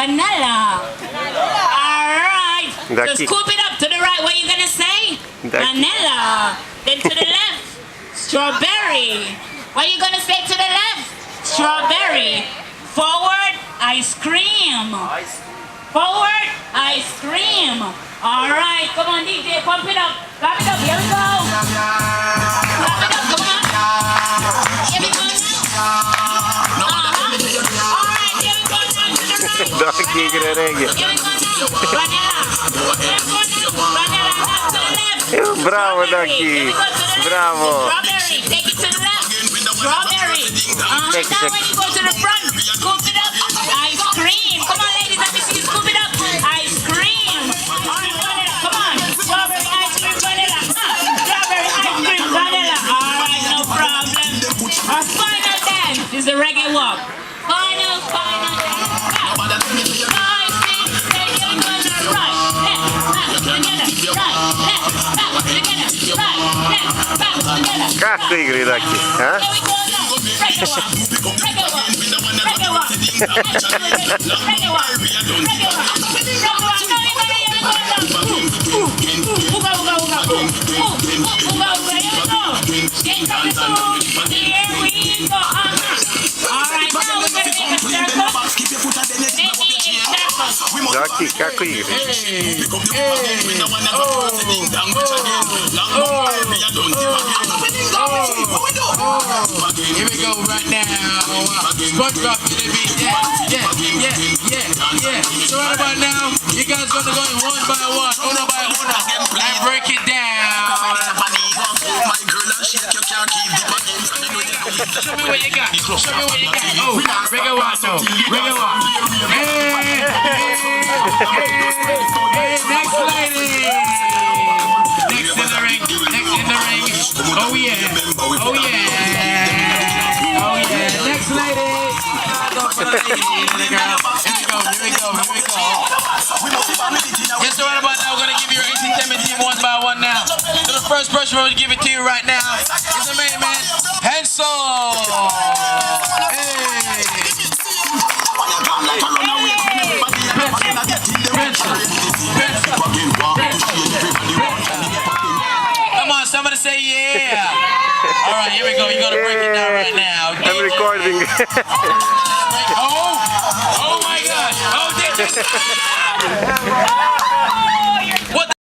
vanilla. Alright. So Ducky. scoop it up to the right. What you gonna say? Ducky. Vanilla. Then to the left, strawberry. What you gonna say to the left? Strawberry. Forward, ice cream. Forward, ice cream. Alright, come on DJ, pump it up. Clap it up, here we go. Clap it up, come on. Here we go now. Alright, here we go now to the right. Ducky reggae. Here we go now. Vanilla. Here we go now. Vanilla, now to the left. Bravo, Strawberry. Ducky. Here we go to the left. Bravo. Strawberry, take it to the left. Strawberry. Take it, Now take when you go to the front, scoop it up. Ice cream. Come on, ladies, let me see you scoop it up. Ice cream. Alright, vanilla. Come on. Strawberry ice cream vanilla. Strawberry ice cream vanilla. Alright, no problem. Our final dance is the reggae walk. Final dance. 5, 6, 7, 8, here we go now. Right, left, back, together. Right, left, back, together. Right, left, back, together. Как ты игры, Ducky? А? Here we go now. Reggae walk. Reggae walk. Reggae walk. Reggae walk. Reggae walk. Now we gonna here we go now. Ooga, ooga, ooga. Ooga, ooga. Here we go. Get coming soon. Here we go. Alright, now we're gonna make a circle. Make me a circle. Ducky, как игры? Here we go right now. SpongeBob to the beat. Yeah. So right about now, you guys gonna go in one by one, uno by uno, and break it down. Show me what you got. Show me what you got. Oh, reggae walk now. Reggae walk. Hey, next lady. Next in the ring. Next in the ring. Oh yeah. Oh yeah. Oh yeah. Next lady. Go for the lady. Here we go. Yes, so right about now, we're gonna give you your 18 team one by one now. So the first person we're gonna give it to you right now is the main man, Hansel. Come on, somebody say yeah. All right, here we go. You're gonna break it down right now. I'm recording. Oh my God. Oh, Oh, you're